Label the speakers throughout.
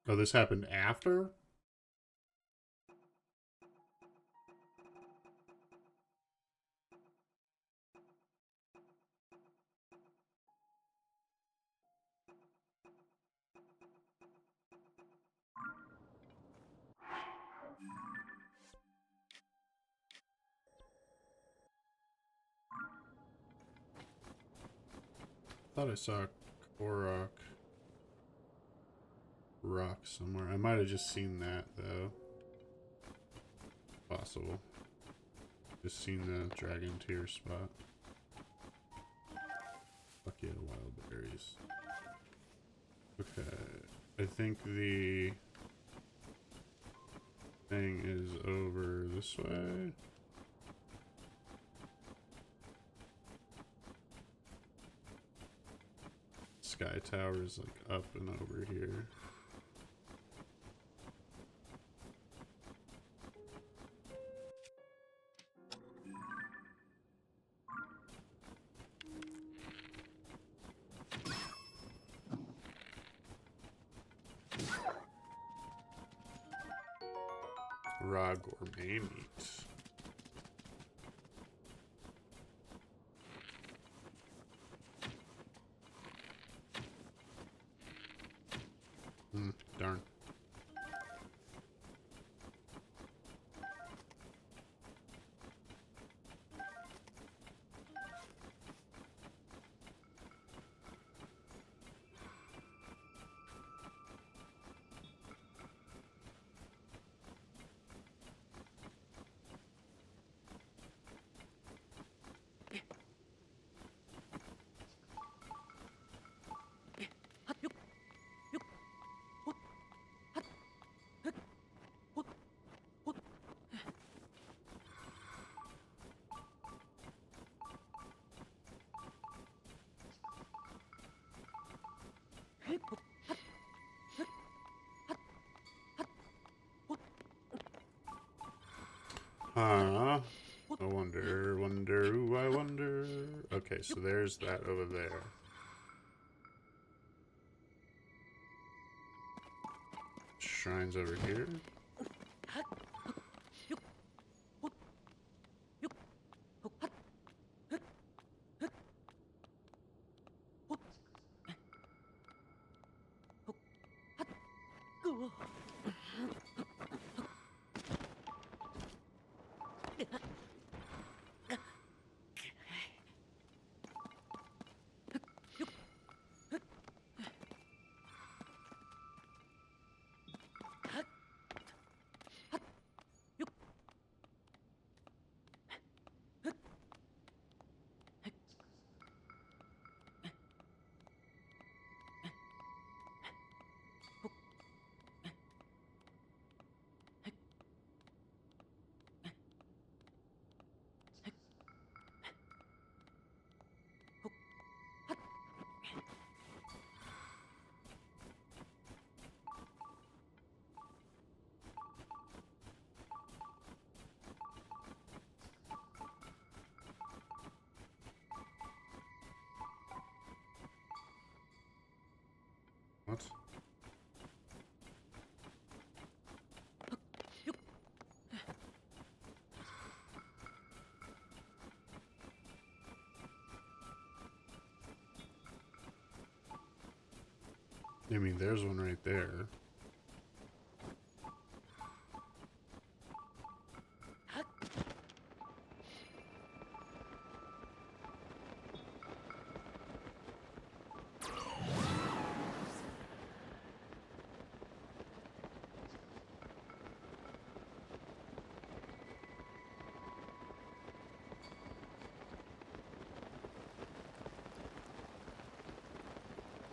Speaker 1: Oh, this happened after? Thought I saw a Korok rock somewhere. I might have just seen that, though. Possible. Just seen the dragon tier spot. Fuck yeah, wild berries. Okay. I think the thing is over this way. Sky Tower is like up and over here. Raw gourmet meat. Darn. Huh. I wonder, ooh, I wonder. Okay, so there's that over there. Shrines over here. What? I mean, there's one right there.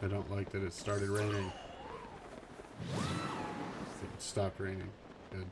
Speaker 1: I don't like that it started raining. It stopped raining. Good.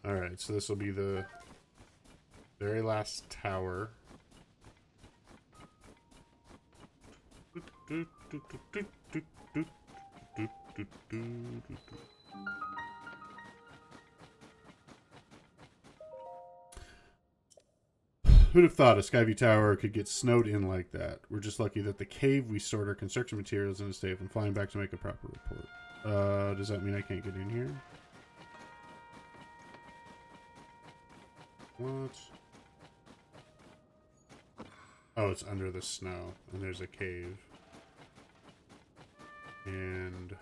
Speaker 1: Alright, so this will be the very last tower. Who'd have thought a Skyview tower could get snowed in like that? We're just lucky that the cave we stored our construction materials in is safe and flying back to make a proper report. Does that mean I can't get in here? What? Oh, it's under the snow, and there's a cave. And...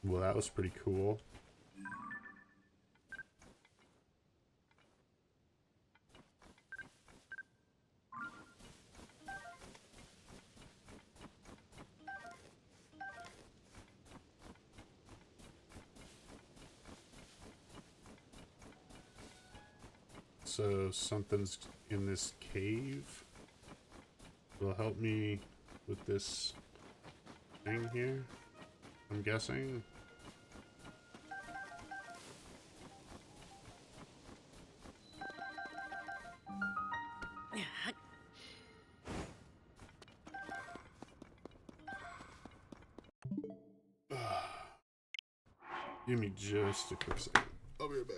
Speaker 1: well, that was pretty cool. So something's in this cave. Will help me with this thing here, I'm guessing. Give me just a quick second. I'll be right back.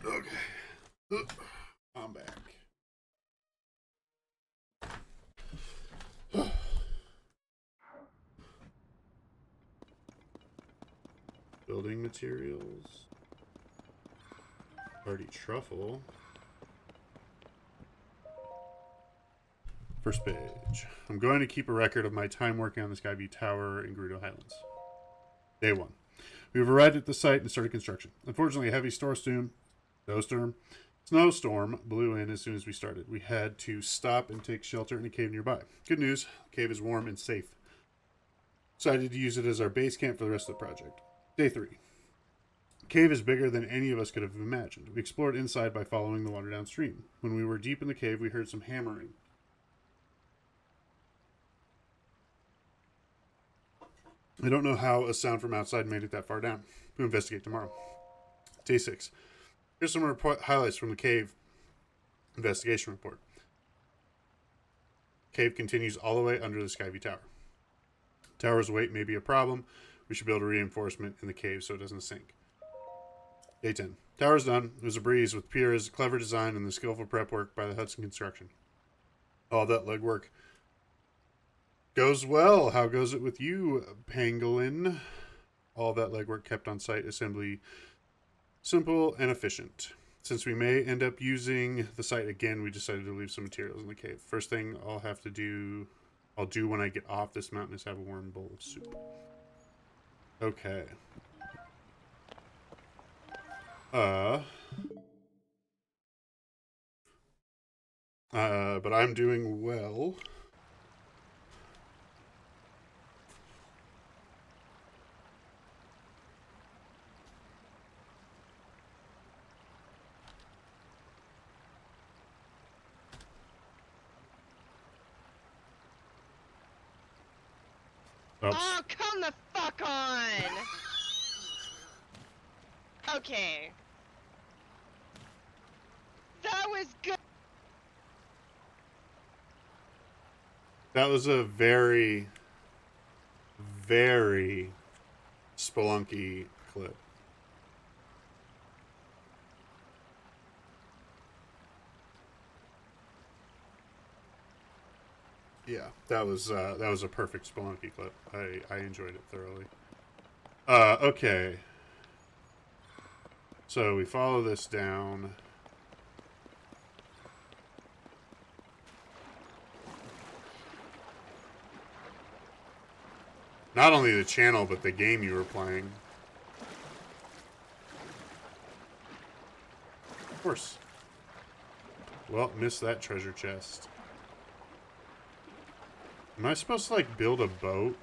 Speaker 1: Okay. I'm back. Building materials. Party truffle. First page. I'm going to keep a record of my time working on the Skyview Tower in Gerudo Highlands. Day 1. We've arrived at the site and started construction. Unfortunately, a heavy snowstorm blew in as soon as we started. We had to stop and take shelter in a cave nearby. Good news, the cave is warm and safe. Decided to use it as our base camp for the rest of the project. Day 3. The cave is bigger than any of us could have imagined. We explored inside by following the water downstream. When we were deep in the cave, we heard some hammering. I don't know how a sound from outside made it that far down. We'll investigate tomorrow. Day 6. Here's some highlights from the cave investigation report. Cave continues all the way under the Skyview Tower. Tower's weight may be a problem. We should build a reinforcement in the cave so it doesn't sink. Day 10. Tower's done. It was a breeze with Pierre's clever design and the skillful prep work by the Hudson Construction. All that legwork goes well. How goes it with you, Pangolin? All that legwork kept on site assembly simple and efficient. Since we may end up using the site again, we decided to leave some materials in the cave. First thing I'll do when I get off this mountain is have a warm bowl of soup. Okay. But I'm doing well.
Speaker 2: Oops. Oh, come the fuck on! Okay. That was good.
Speaker 1: That was a very, very spelunky clip. Yeah, that was a perfect spelunky clip. I enjoyed it thoroughly. Okay. So we follow this down. Not only the channel, but the game you were playing. Of course. Well, missed that treasure chest. Am I supposed to, like, build a boat?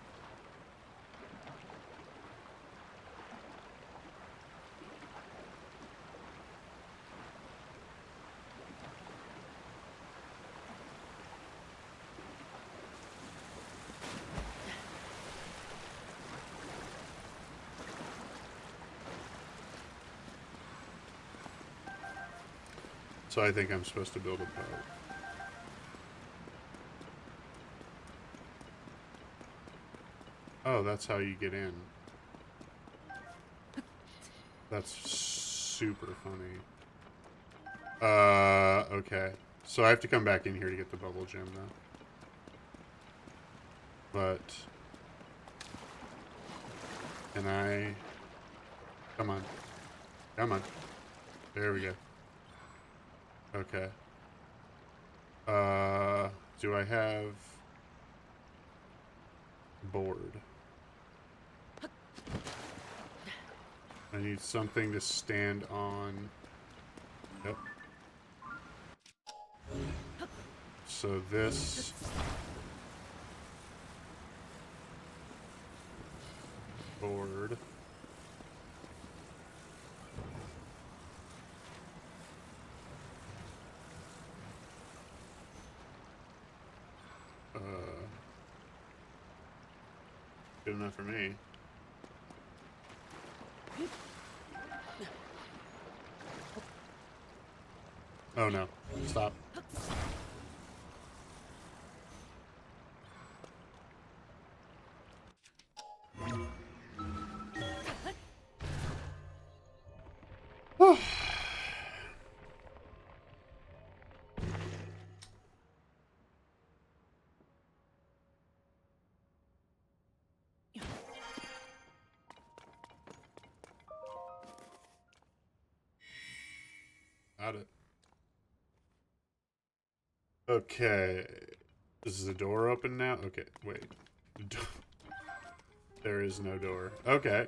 Speaker 1: So I think I'm supposed to build a boat. Oh, that's how you get in. That's super funny. Okay. So I have to come back in here to get the bubble gem, though. But... Can I... Come on. Come on. There we go. Okay. Do I have... board? I need something to stand on. Yep. So this... board... Good enough for me. Oh no. Stop. Got it. Okay. Is the door open now? Okay, wait. There is no door. Okay.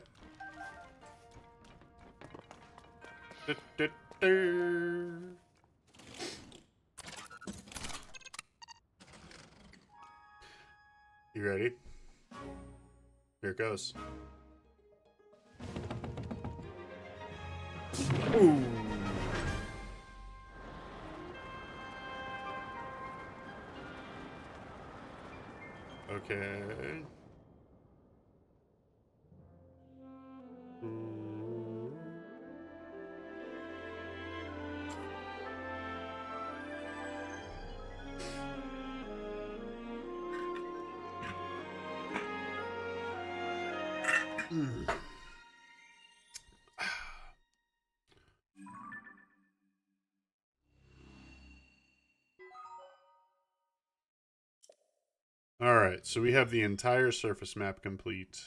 Speaker 1: You ready? Here it goes. Ooh. Okay. Alright, so we have the entire surface map complete.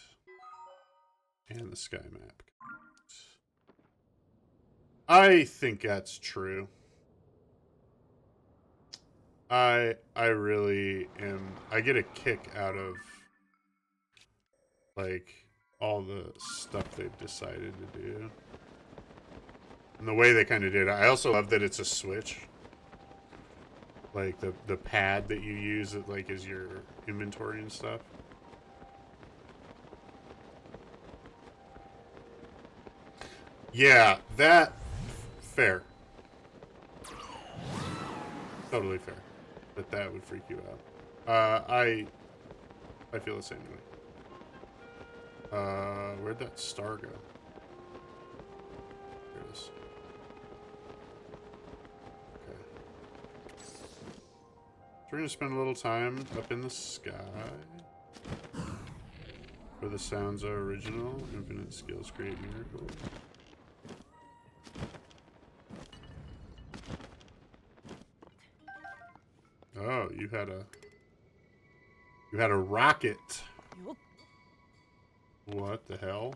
Speaker 1: And the sky map. I think that's true. I really am. I get a kick out of like all the stuff they've decided to do. And the way they kind of did it. I also love that it's a switch. Like the pad that you use that like is your inventory and stuff. Yeah, that fair. Totally fair. That would freak you out. I feel the same way. Where'd that star go? There it is. Okay. So we're gonna spend a little time up in the sky. Where the sounds are original. Infinite skills create miracles. Oh, you had a rocket. What the hell?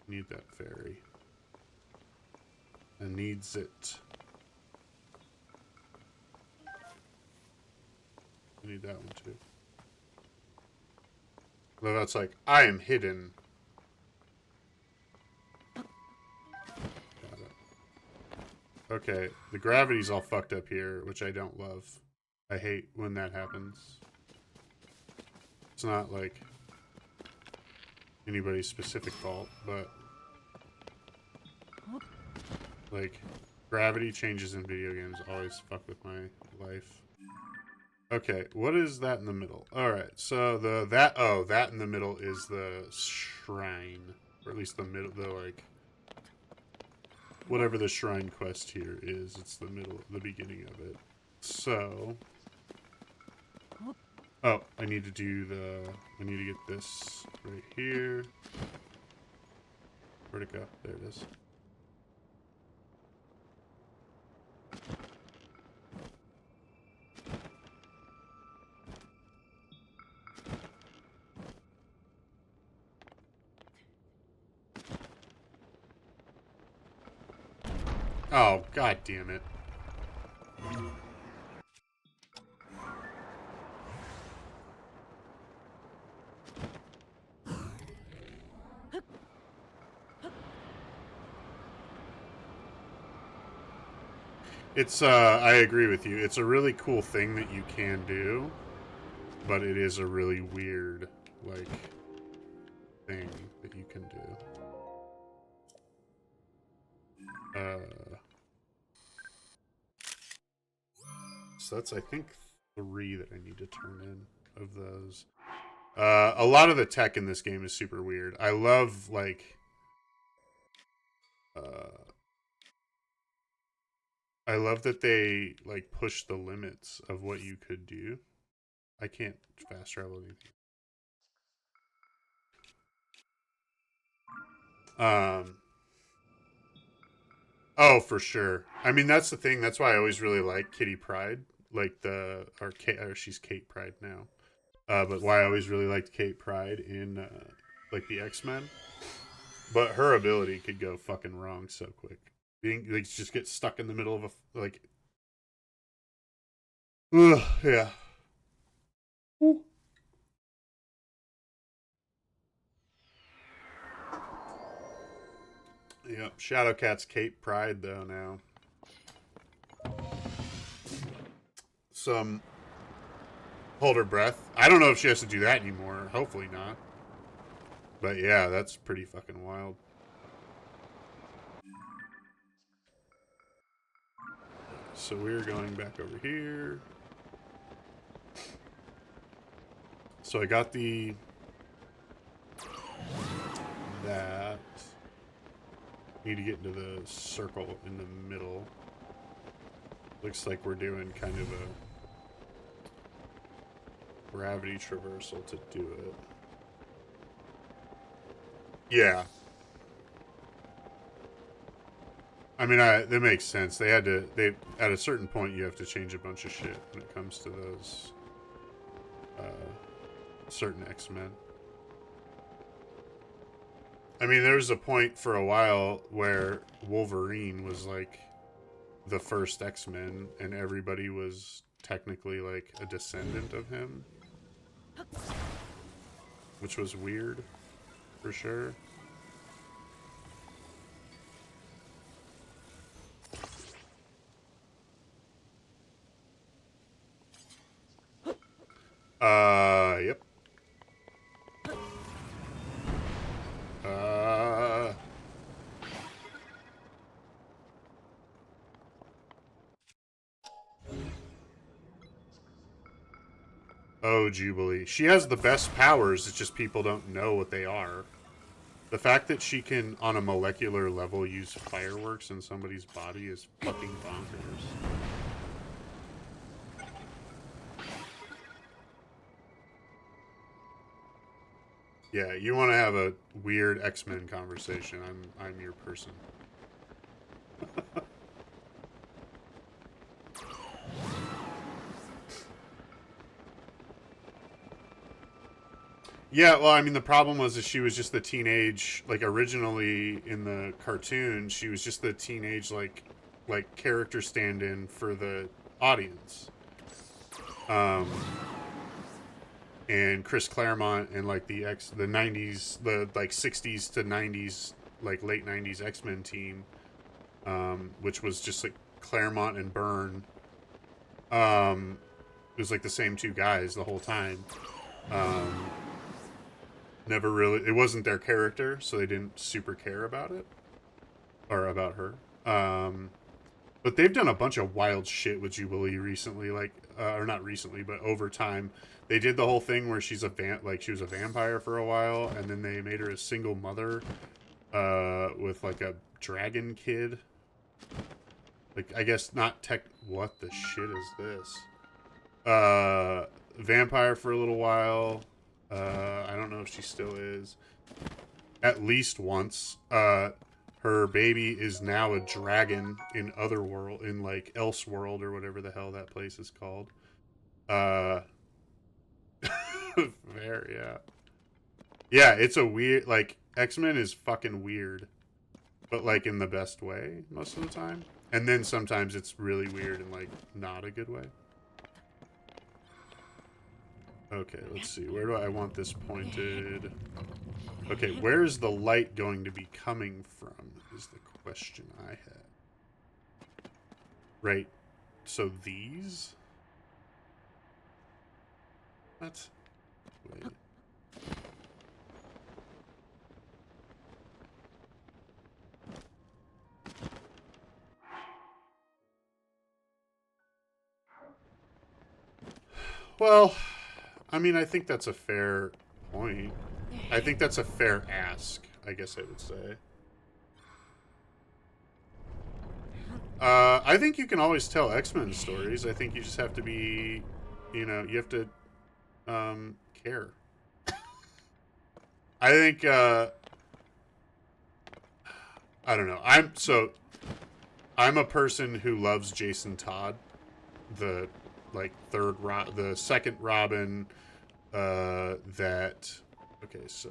Speaker 1: Need that fairy. And needs it. I need that one too. Well, that's like, I am hidden. Okay, the gravity's all fucked up here, which I don't love. I hate when that happens. It's not like anybody's specific fault, but like gravity changes in video games always fuck with my life. Okay, what is that in the middle? Alright, so that in the middle is the shrine. Or at least the middle, whatever the shrine quest here is, it's the beginning of it. So, oh, I need to get this right here. Where'd it go? There it is. Oh, god damn it. It's, I agree with you. It's a really cool thing that you can do, but it is a really weird, like, thing that you can do. So that's, I think, 3 that I need to turn in of those. A lot of the tech in this game is super weird. I love, like, I love that they, like, push the limits of what you could do. I can't fast travel anything. Oh, for sure. I mean, that's the thing. That's why I always really like Kitty Pryde. Like or she's Kate Pryde now. But why I always really liked Kate Pryde in, like, the X-Men. But her ability could go fucking wrong so quick. Like, just get stuck in the middle of a, like... Ugh, yeah. Ooh. Yep, Shadowcat's Kate Pryde, though, now. Some... Hold her breath. I don't know if she has to do that anymore. Hopefully not. But yeah, that's pretty fucking wild. So we're going back over here. So I got that. Need to get into the circle in the middle. Looks like we're doing kind of gravity traversal to do it. Yeah. I mean, that makes sense. They had to, at a certain point, you have to change a bunch of shit when it comes to those, certain X-Men. I mean, there was a point for a while where Wolverine was, like, the first X-Men, and everybody was technically, like, a descendant of him. Which was weird, for sure. Yep. Oh, Jubilee. She has the best powers, it's just people don't know what they are. The fact that she can, on a molecular level, use fireworks in somebody's body is fucking bonkers. Yeah, you want to have a weird X-Men conversation, I'm your person. Yeah, well, I mean, the problem was that she was just the teenage, like, originally in the cartoon, she was just the teenage, like character stand-in for the audience. And Chris Claremont and, like, the 90s, the, like, 60s to 90s, like, late 90s X-Men team, which was just, like, Claremont and Byrne. It was, like, the same two guys the whole time. Never really, it wasn't their character, so they didn't super care about it. Or about her. But they've done a bunch of wild shit with Jubilee recently, like, or not recently, but over time. They did the whole thing where she's she was a vampire for a while, and then they made her a single mother, with, like, a dragon kid. Like, I guess not what the shit is this? Vampire for a little while. I don't know if she still is. At least once. Her baby is now a dragon in Otherworld, in, like, Elseworld or whatever the hell that place is called. Very, yeah. Yeah, it's a weird, like, X-Men is fucking weird. But, like, in the best way, most of the time. And then sometimes it's really weird in, like, not a good way. Okay, let's see. Where do I want this pointed? Okay, where is the light going to be coming from is the question I had. Right. So these? What? Wait. Well, I mean, I think that's a fair point. I think that's a fair ask, I guess I would say. I think you can always tell X-Men stories. I think you just have to be, you know, you have to, care. I think, I don't know. I'm a person who loves Jason Todd, the, like, the second Robin, that, okay, so...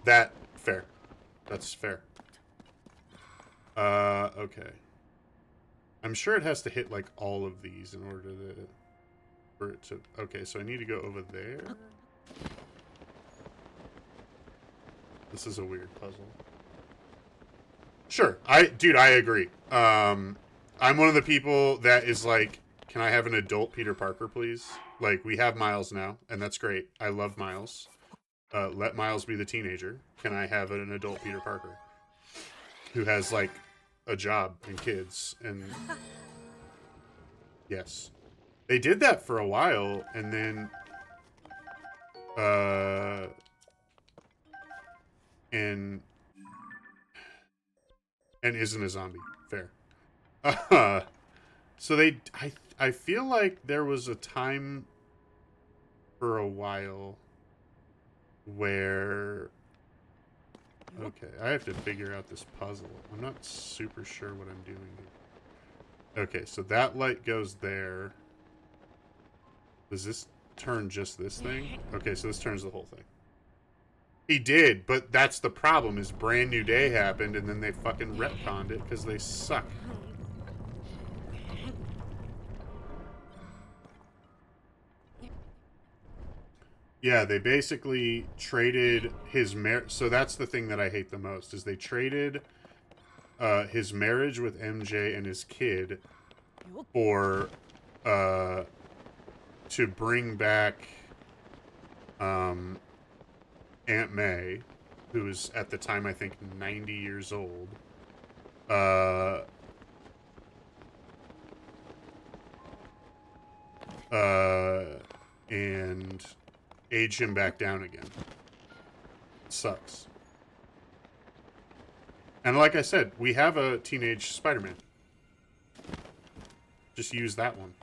Speaker 1: That, fair. That's fair. Okay. I'm sure it has to hit, like, all of these in order for it to... Okay, so I need to go over there. This is a weird puzzle. Sure. Dude, I agree. I'm one of the people that is like, can I have an adult Peter Parker, please? Like, we have Miles now, and that's great. I love Miles. Let Miles be the teenager. Can I have an adult Peter Parker? Who has, like, a job and kids, and... Yes. They did that for a while, and then... and isn't a zombie. Fair. So I feel like there was a time for a while where, okay, I have to figure out this puzzle. I'm not super sure what I'm doing here. Okay, so that light goes there. Does this turn just this thing? Okay, so this turns the whole thing. He did, but that's the problem, is Brand New Day happened, and then they fucking retconned it because they suck. Yeah, they basically traded his so that's the thing that I hate the most, is they traded his marriage with MJ and his kid for to bring back Aunt May, who was at the time I think 90 years old. And age him back down again. It sucks. And like I said, we have a teenage Spider-Man. Just use that one.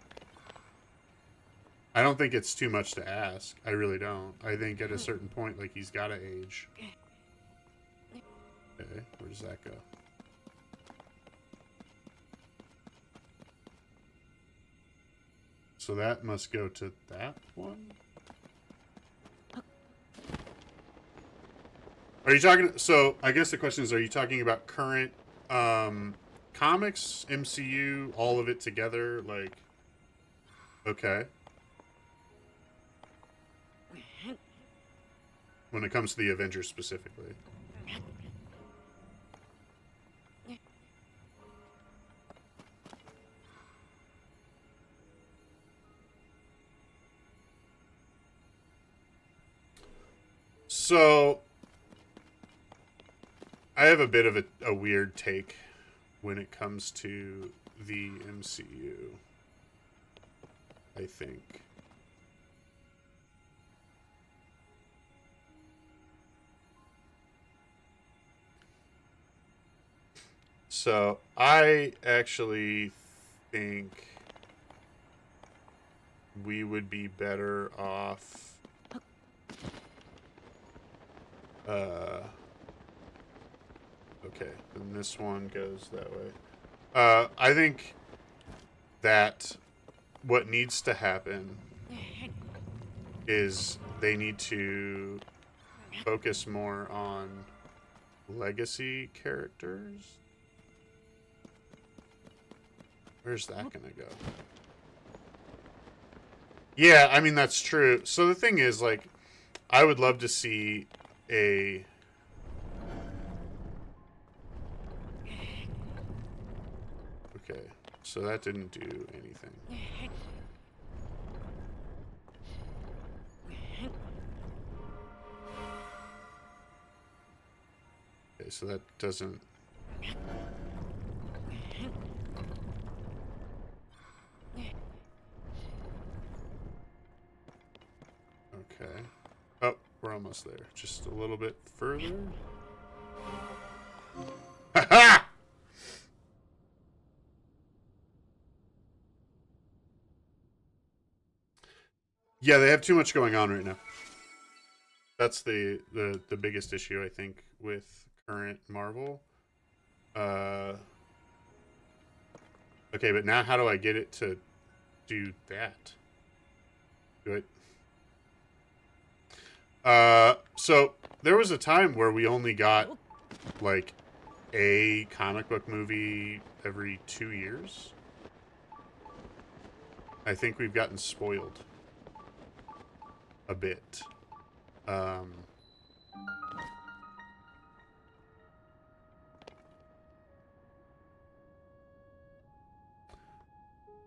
Speaker 1: I don't think it's too much to ask. I really don't. I think at a certain point, like, he's got to age. Okay, where does that go? So that must go to that one? Are you talking... So, I guess the question is, are you talking about current comics, MCU, all of it together? Like... Okay. When it comes to the Avengers specifically. So... I have a bit of a weird take when it comes to the MCU, I think. So, I actually think we would be better off okay, then this one goes that way. I think that what needs to happen is they need to focus more on legacy characters. Where's that gonna go? Yeah, I mean, that's true. So the thing is, like, I would love to see a... Okay, so that didn't do anything. Okay, so that doesn't... Okay. Oh, we're almost there. Just a little bit further. Ha-ha! Yeah, they have too much going on right now. That's the biggest issue, I think, with current Marvel. Okay, but now how do I get it to do that? Do it. So there was a time where we only got like a comic book movie every 2 years. I think we've gotten spoiled a bit.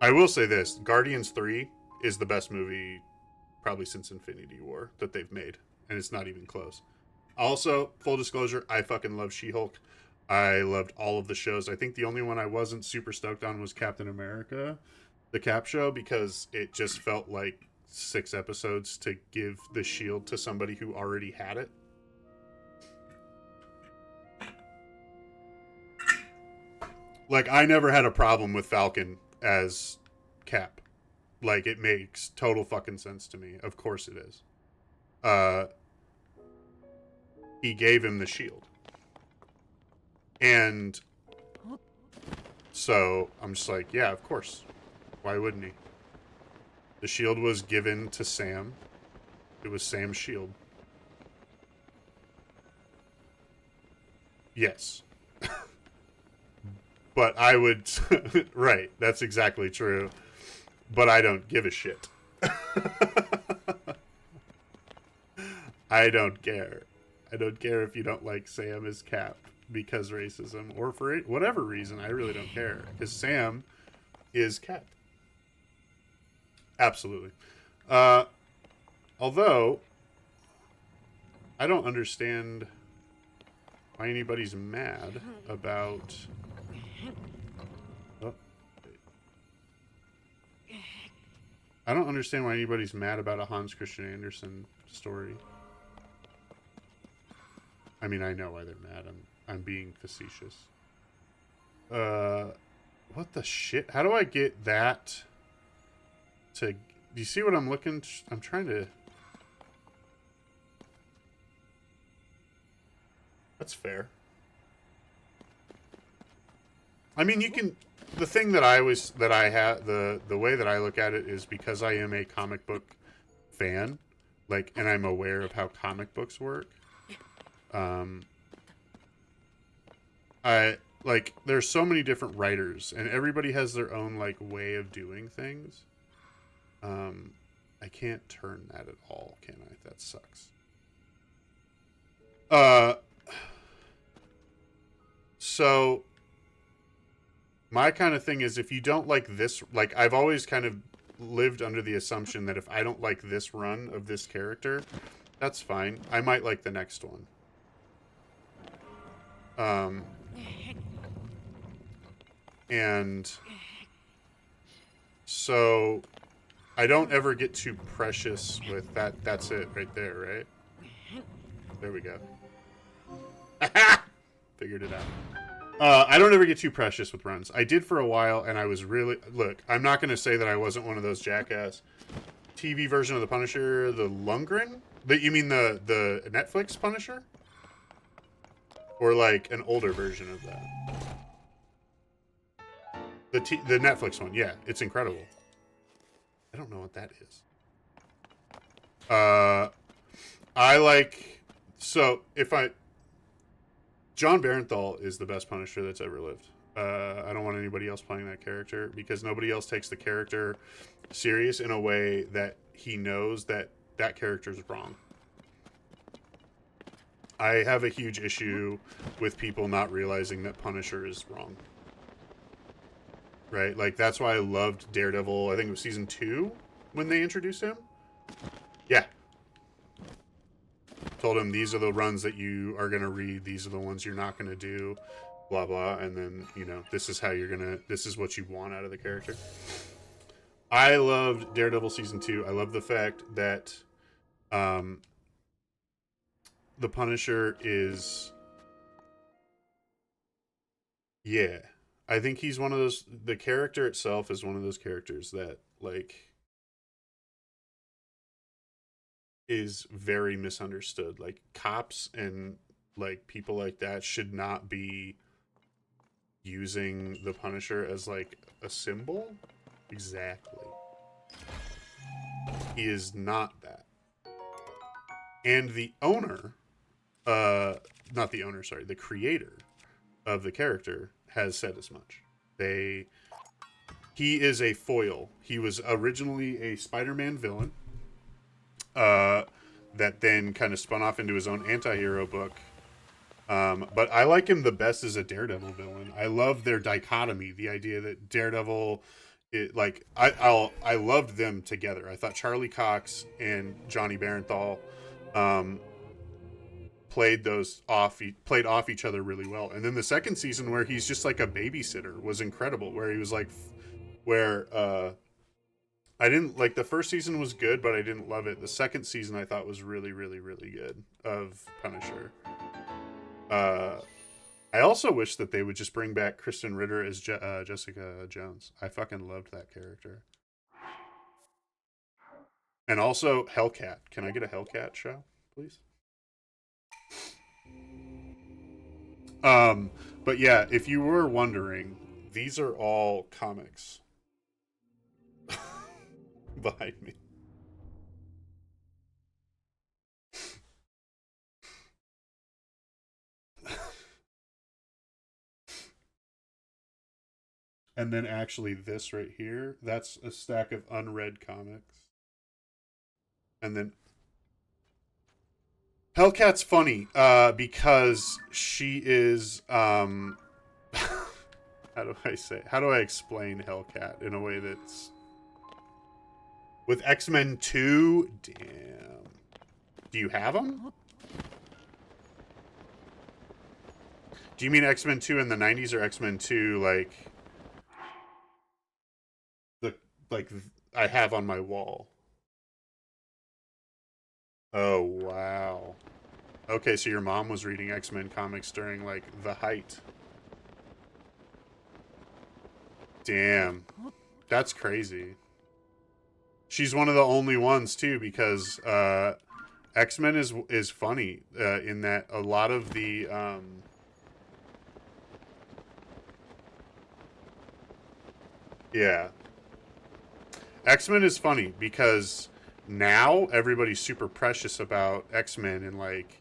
Speaker 1: I will say this, Guardians 3 is the best movie probably since Infinity War that they've made, and it's not even close. Also, full disclosure, I fucking love She-Hulk. I loved all of the shows. I think the only one I wasn't super stoked on was Captain America, the Cap show, because it just felt like 6 episodes to give the shield to somebody who already had it. Like, I never had a problem with Falcon as Cap. Like, it makes total fucking sense to me. Of course it is. He gave him the shield. And so I'm just like, yeah, of course. Why wouldn't he? The shield was given to Sam. It was Sam's shield. Yes. But I would... right, that's exactly true. But I don't give a shit. I don't care. I don't care if you don't like Sam as Cap because racism or for whatever reason. I really don't care because Sam is Cap. Absolutely. Although I don't understand why anybody's mad about. Oh, I don't understand why anybody's mad about a Hans Christian Andersen story. I mean, I know why they're mad. I'm being facetious. What the shit? How do I get that to... Do you see what I'm looking... I'm trying to... That's fair. I mean, you can... The thing that I was... That I have... The way that I look at it is because I am a comic book fan. Like, and I'm aware of how comic books work. There's so many different writers and everybody has their own like way of doing things. I can't turn that at all, can I? That sucks. So my kind of thing is if you don't like this, like I've always kind of lived under the assumption that if I don't like this run of this character, that's fine. I might like the next one. And so I don't ever get too precious with that. That's it right there, right? There we go. Figured it out. I don't ever get too precious with runs. I did for a while, and I was really... Look, I'm not going to say that I wasn't one of those jackass TV version of the Punisher, the Lundgren? You mean the Netflix Punisher? Or like an older version of that? The Netflix one, yeah. It's incredible. I don't know what that is. I like... So, if I... John Barenthal is the best Punisher that's ever lived. I don't want anybody else playing that character because nobody else takes the character serious in a way that he knows that that character is wrong. I have a huge issue with people not realizing that Punisher is wrong. Right? Like, that's why I loved Daredevil, I think it was season 2 when they introduced him. Yeah. Told him, these are the runs that you are going to read. These are the ones you're not going to do. Blah, blah. And then, you know, this is how you're going to... This is what you want out of the character. I loved Daredevil season 2. I love the fact that... the Punisher is... Yeah. I think he's one of those... The character itself is one of those characters that, like... is very misunderstood. Like, cops and, like, people like that should not be using the Punisher as, like, a symbol. Exactly. He is not that. And the owner... not the owner, sorry. The creator of the character has said as much. He is a foil. He was originally a Spider-Man villain. That then kind of spun off into his own anti-hero book. But I like him the best as a Daredevil villain. I love their dichotomy. The idea that Daredevil... I loved them together. I thought Charlie Cox and Johnny Barenthal... played off each other really well. And then the second season where he's just like a babysitter was incredible, where he was like, I didn't like, the first season was good, but I didn't love it. The second season I thought was really, really, really good of Punisher. I also wish that they would just bring back Kristen Ritter as Jessica Jones. I fucking loved that character. And also Hellcat. Can I get a Hellcat show, please? Um, but yeah, if you were wondering, these are all comics behind me. And then actually this right here, that's a stack of unread comics. And then Hellcat's funny because she is how do I say? How do I explain Hellcat in a way that's with X-Men 2? Damn. Do you have them? Do you mean X-Men 2 in the 90s or X-Men 2 like the like I have on my wall? Oh, wow. Okay, so your mom was reading X-Men comics during like the height. Damn. That's crazy. She's one of the only ones too because X-Men is funny in that a lot of the yeah. X-Men is funny because now everybody's super precious about X-Men and like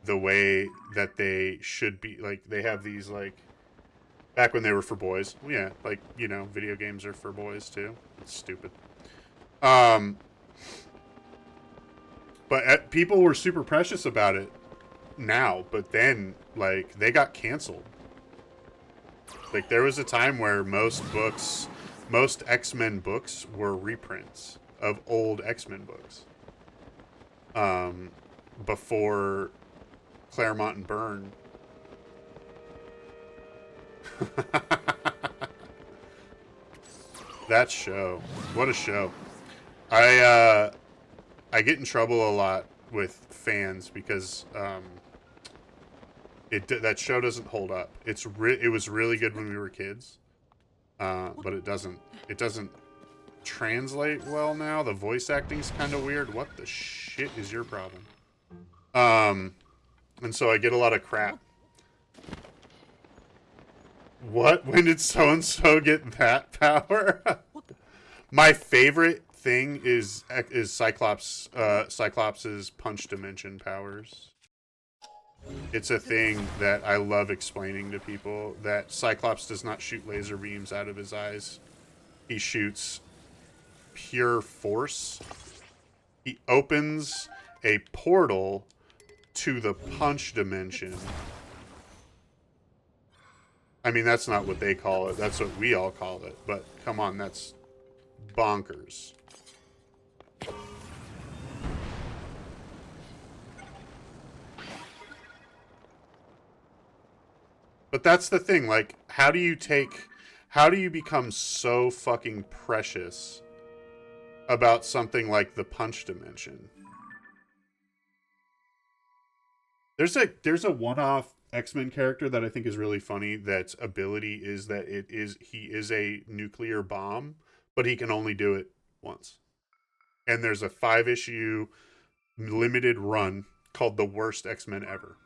Speaker 1: the way that they should be. Like they have these like back when they were for boys. Well, yeah, like you know, video games are for boys too. It's stupid. Um, but people were super precious about it now, but then like they got canceled. Like there was a time where most X-Men books were reprints of old X-Men books. Um, before Claremont and Byrne. That show. What a show. I get in trouble a lot with fans because that show doesn't hold up. It was really good when we were kids. But it doesn't translate well now. The voice acting's kind of weird. What the shit is your problem? And so I get a lot of crap. What? When did so and so get that power? My favorite thing is Cyclops. Cyclops's punch dimension powers. It's a thing that I love explaining to people. That Cyclops does not shoot laser beams out of his eyes. He shoots pure force. He opens a portal to the punch dimension. I mean, that's not what they call it. That's what we all call it. But come on, that's bonkers. But that's the thing. Like, how do you become so fucking precious about something like the punch dimension? There's a one-off X-Men character that I think is really funny. That's ability is that he is a nuclear bomb, but he can only do it once. And there's a 5-issue limited run called The Worst X-Men Ever.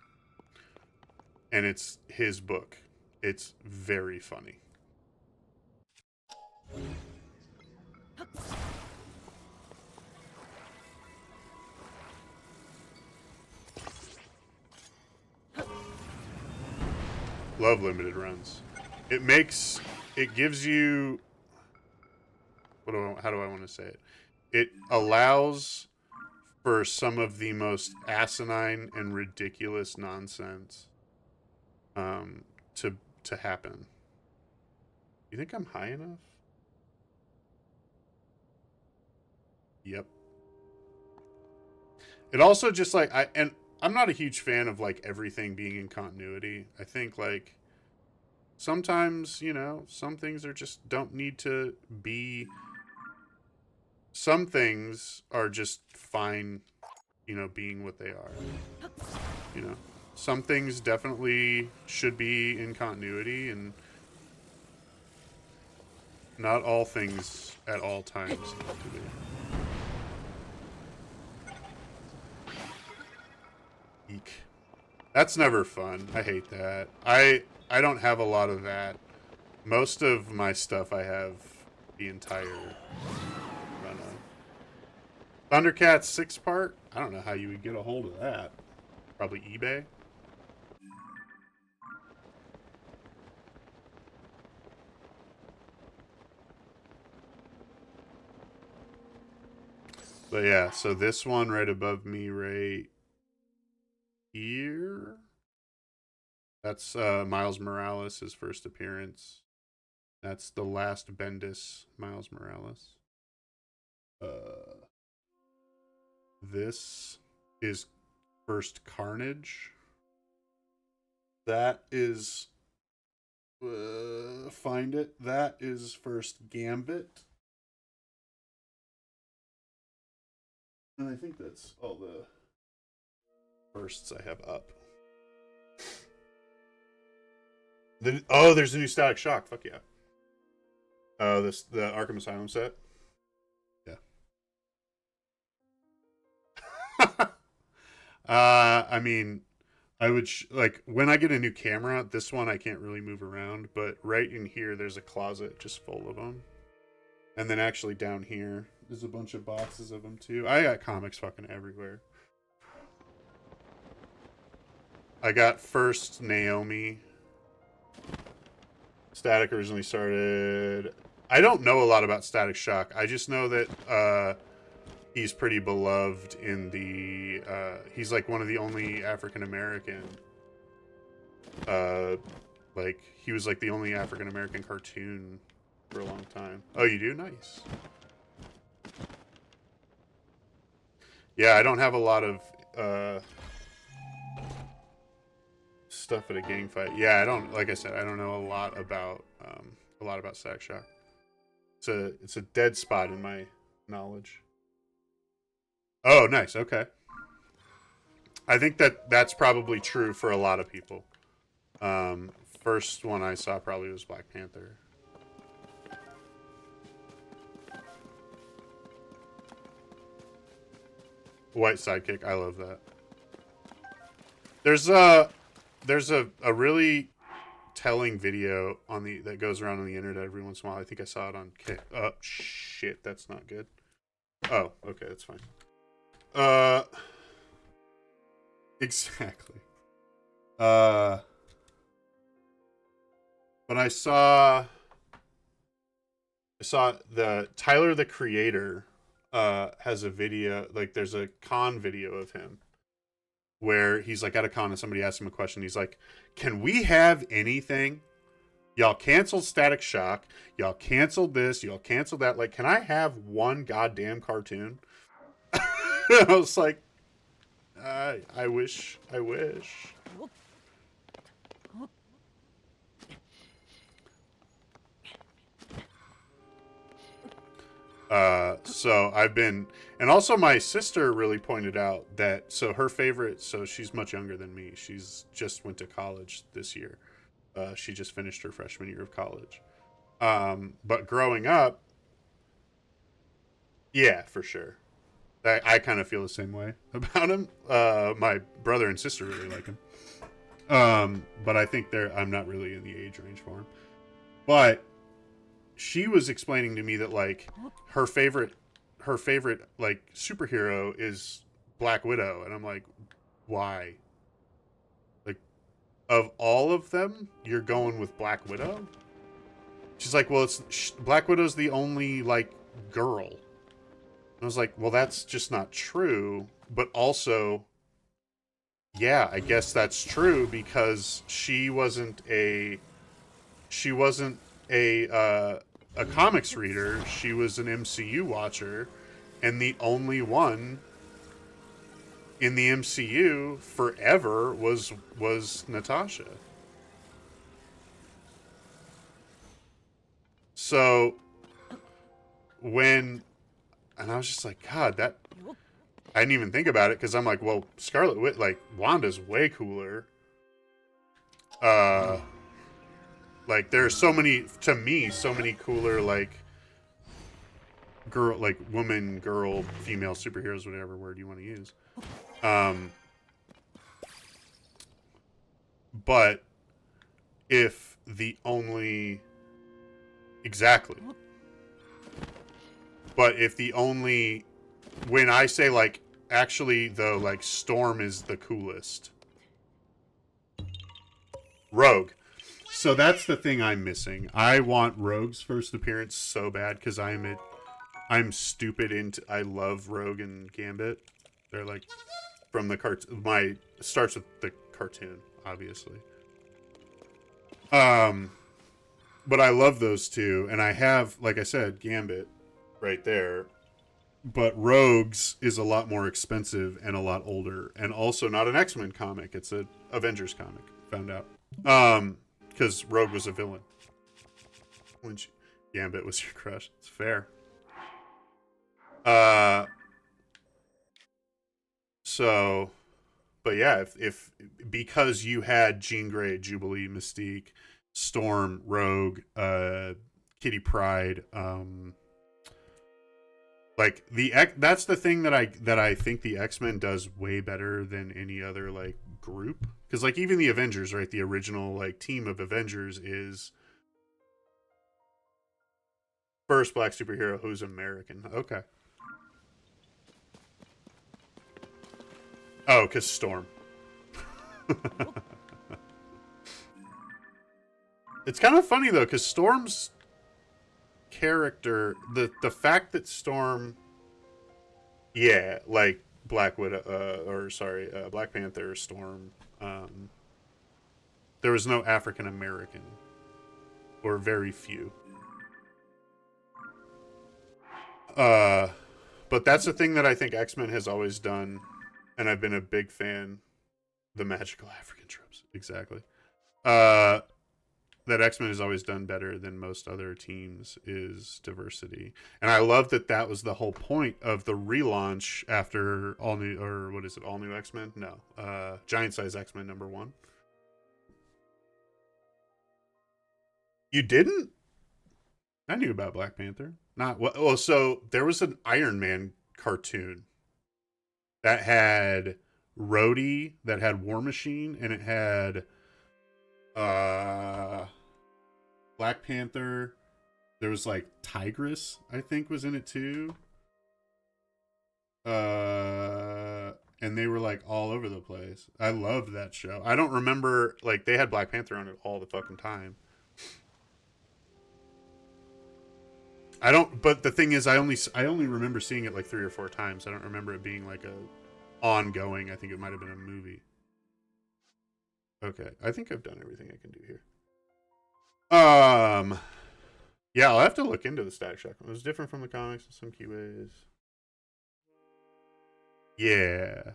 Speaker 1: And it's his book. It's very funny. Love limited runs. It gives you how do I want to say it? It allows for some of the most asinine and ridiculous nonsense to happen. You think I'm high enough? Yep. It also just like I'm not a huge fan of like everything being in continuity. I think like sometimes, you know, some things are just don't need to be. Some things are just fine, you know, being what they are. You know. some things definitely should be in continuity, and not all things at all times need to be. Eek. That's never fun. I hate that. I don't have a lot of that. Most of my stuff I have the entire run of. Thundercats 6-part? I don't know how you would get a hold of that. Probably eBay. But yeah, so this one right above me right here. That's Miles Morales, his first appearance. That's the last Bendis Miles Morales. This is first Carnage. That is find it. That is first Gambit. And I think that's all the firsts I have up. Oh, there's a new Static Shock. Fuck yeah. The Arkham Asylum set. Yeah. I mean, I would like when I get a new camera. This one I can't really move around, but right in here there's a closet just full of them. And then actually down here there's a bunch of boxes of them too. I got comics fucking everywhere. I got first Naomi. Static originally started. I don't know a lot about Static Shock. I just know that he's pretty beloved in the. He's like one of the only African American. Like he was like the only African American cartoon for a long time. Oh, you do? Nice. Yeah, I don't have a lot of stuff at a gang fight. Yeah, I don't. Like I said, I don't know a lot about Static Shock. It's a dead spot in my knowledge. Oh, nice. Okay. I think that's probably true for a lot of people. First one I saw probably was Black Panther. White Sidekick. I love that. There's a really telling video on that goes around on the internet every once in a while. I think I saw it on oh shit, that's not good. Oh, okay, that's fine. Exactly. But I saw the Tyler the Creator has a video, like there's a con video of him where he's like at a con and somebody asked him a question. He's like, "Can we have anything? Y'all canceled Static Shock. Y'all canceled this. Y'all canceled that. Like, can I have one goddamn cartoon?" I was like, I wish. So I've been, and also my sister really pointed out that, so her favorite, so she's much younger than me. She's just went to college this year. She just finished her freshman year of college. But growing up, yeah, for sure. I kind of feel the same way about him. My brother and sister really like him. But I think I'm not really in the age range for him. But she was explaining to me that like her favorite like superhero is Black Widow, and I'm like, why? Like, of all of them, you're going with Black Widow? She's like, well, Black Widow's the only like girl. And I was like, well, that's just not true. But also, yeah, I guess that's true because she wasn't a comics reader. She was an MCU watcher, and the only one in the MCU forever was Natasha. So and I was just like, God, I didn't even think about it because I'm like, well, Scarlet Witch, like Wanda's way cooler. Like there's so many, to me, so many cooler like girl, like woman, girl, female superheroes, whatever word you want to use. Um, but if the only exactly, but if the only when I say like actually though like Storm is the coolest. Rogue. So that's the thing I'm missing. I want Rogue's first appearance so bad because I'm stupid into. I love Rogue and Gambit. They're like from the my starts with the cartoon, obviously. But I love those two, and I have, like I said, Gambit right there. But Rogue's is a lot more expensive and a lot older, and also not an X-Men comic. It's a Avengers comic. Found out. Because Rogue was a villain. When Gambit was your crush. It's fair. So, but yeah, if because you had Jean Grey, Jubilee, Mystique, Storm, Rogue, Kitty Pryde, like that's the thing that I think the X-Men does way better than any other like group, because like even the Avengers, right, the original like team of Avengers is first black superhero who's American. Okay. Oh, because Storm. It's kind of funny though, because Storm's character, the fact that Storm, yeah, like Black Widow, Black Panther, Storm, there was no African American, or very few. But that's the thing that I think X-Men has always done, and I've been a big fan. The magical African tropes, exactly. That X-Men has always done better than most other teams is diversity. And I love that that was the whole point of the relaunch after all new, or what is it, all new X-Men? No, Giant Size X-Men #1. You didn't? I knew about Black Panther. Not well. Well, so there was an Iron Man cartoon that had Rhodey, that had War Machine, and it had Black Panther. There was like Tigress, I think, was in it too. And they were like all over the place. I loved that show. I don't remember, like, they had Black Panther on it all the fucking time. I don't, but the thing is, I only remember seeing it like 3 or 4 times. I don't remember it being like a ongoing. I think it might have been a movie. Okay, I think I've done everything I can do here. Yeah, I'll have to look into the Static Shock. It was different from the comics in some key ways. Yeah.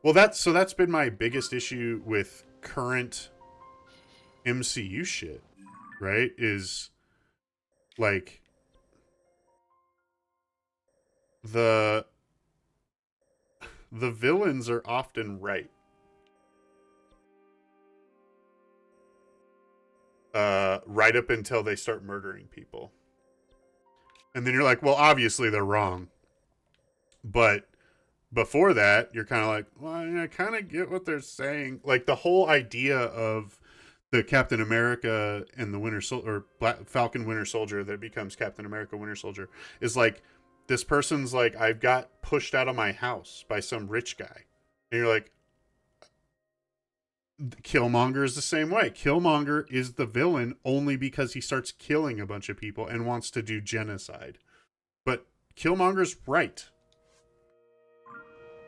Speaker 1: Well, that's been my biggest issue with current MCU shit, right? Is like the villains are often right. Right up until they start murdering people. And then you're like, well, obviously they're wrong. But before that, you're kind of like, well, I kind of get what they're saying. Like the whole idea of the Captain America and the Winter Soldier, or Black Falcon Winter Soldier that becomes Captain America Winter Soldier, is like, this person's like, I've got pushed out of my house by some rich guy. And you're like, Killmonger is the same way. Killmonger is the villain only because he starts killing a bunch of people and wants to do genocide. But Killmonger's right.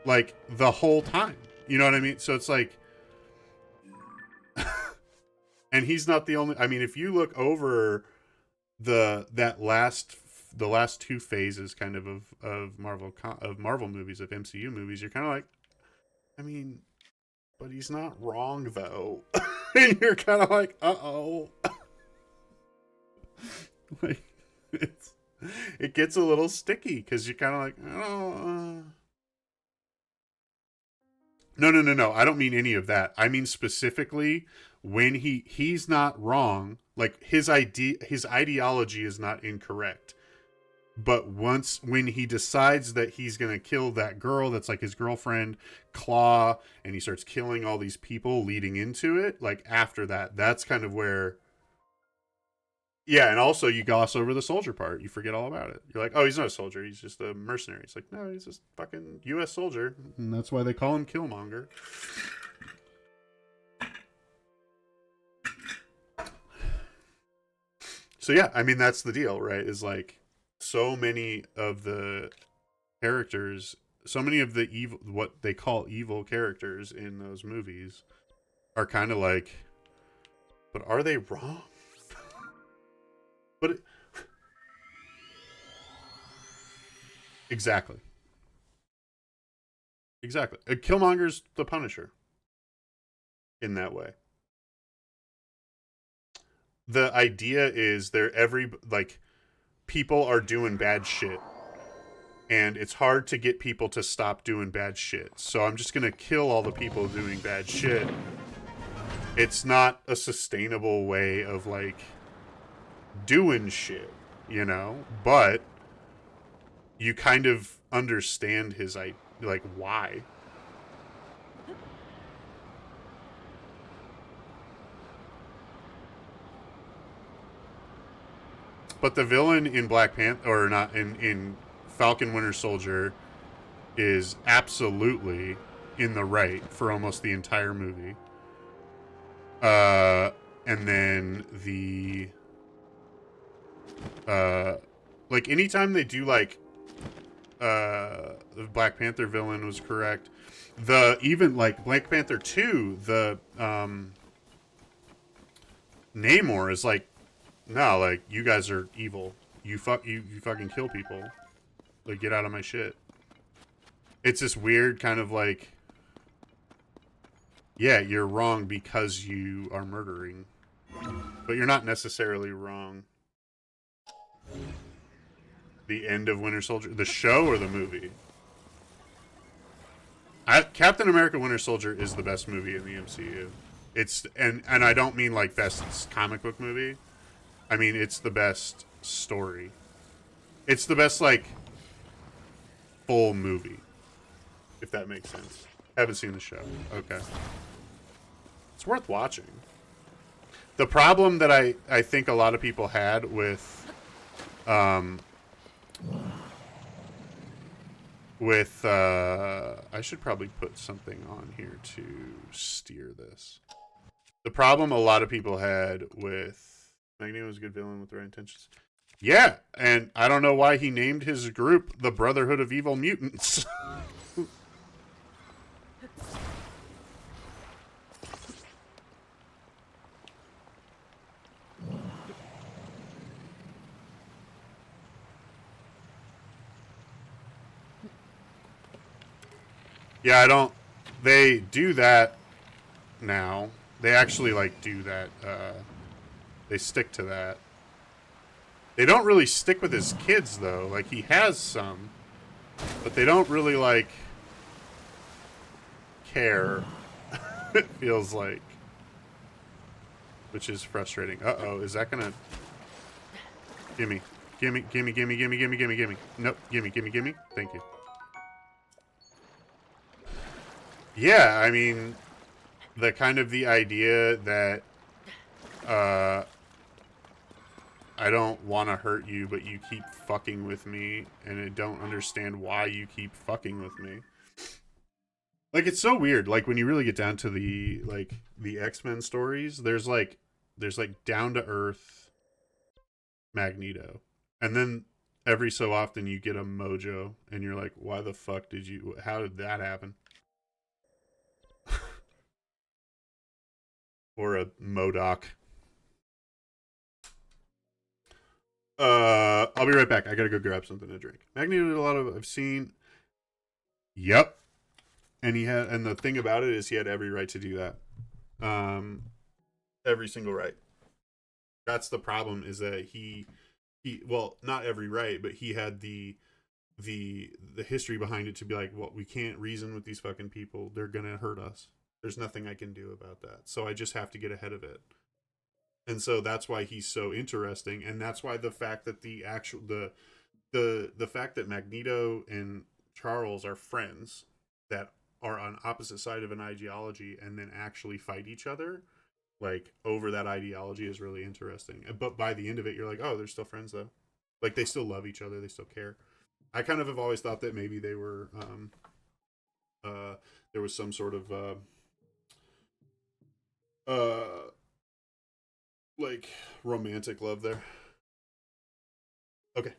Speaker 1: Like, the whole time. You know what I mean? So it's like... and he's not the only... I mean, if you look over the last 2 phases kind of Marvel movies, of MCU movies, you're kind of like, I mean... but he's not wrong, though. And you're kind of like, uh-oh. Like, It gets a little sticky because you're kind of like, oh. No. I don't mean any of that. I mean specifically when he's not wrong. Like his ideology is not incorrect. But when he decides that he's gonna kill that girl that's like his girlfriend, Claw, and he starts killing all these people leading into it, like after that, that's kind of where. Yeah, and also you gloss over the soldier part. You forget all about it. You're like, oh, he's not a soldier. He's just a mercenary. It's like, no, he's just fucking U.S. soldier. And that's why they call him Killmonger. So yeah, I mean, that's the deal, right? Is like so many of the characters, so many of the evil, what they call evil characters in those movies are kind of like, but are they wrong? But exactly. Killmonger's the Punisher in that way. The idea is people are doing bad shit, and it's hard to get people to stop doing bad shit. So I'm just gonna kill all the people doing bad shit. It's not a sustainable way of like doing shit, you know? But you kind of understand his why. But the villain in Black Panther, or not, in Falcon Winter Soldier, is absolutely in the right for almost the entire movie. And then like anytime they do like, the Black Panther villain was correct. Even like Black Panther 2, the Namor is like, no, like you guys are evil. You fucking kill people. Like get out of my shit. It's this weird kind of like, yeah, you're wrong because you are murdering, but you're not necessarily wrong. The end of Winter Soldier, the show or the movie? Captain America Winter Soldier is the best movie in the MCU. It's and I don't mean like best comic book movie. I mean it's the best story. It's the best like full movie, if that makes sense. Haven't seen the show. Okay. It's worth watching. The problem that I think a lot of people had with I should probably put something on here to steer this. The problem a lot of people had with Magneto was a good villain with the right intentions. Yeah, and I don't know why he named his group the Brotherhood of Evil Mutants. Yeah, I don't. They do that now. They actually like do that. They stick to that. They don't really stick with his kids though. Like he has some, but they don't really like care. It feels like, which is frustrating. Uh oh, is that gonna? Gimme. Nope, gimme. Thank you. Yeah, I mean, the kind of the idea that I don't want to hurt you, but you keep fucking with me, and I don't understand why you keep fucking with me. Like, it's so weird. Like, when you really get down to the X-Men stories, there's down to earth Magneto, and then every so often you get a Mojo, and you're like, why the fuck how did that happen? Or a MODOK. I'll be right back. I gotta go grab something to drink. Magneto did a lot of I've seen. Yep. And the thing about it is he had every right to do that. Every single right. That's the problem, is that he well, not every right, but he had the history behind it to be like, well, we can't reason with these fucking people. They're gonna hurt us. There's nothing I can do about that. So I just have to get ahead of it. And so that's why he's so interesting, and that's why the fact that the fact that Magneto and Charles are friends that are on opposite side of an ideology and then actually fight each other like over that ideology is really interesting. But by the end of it, you're like, oh, they're still friends though. Like they still love each other. They still care. I kind of have always thought that maybe they were uh, there was some sort of uh, like romantic love there. Okay.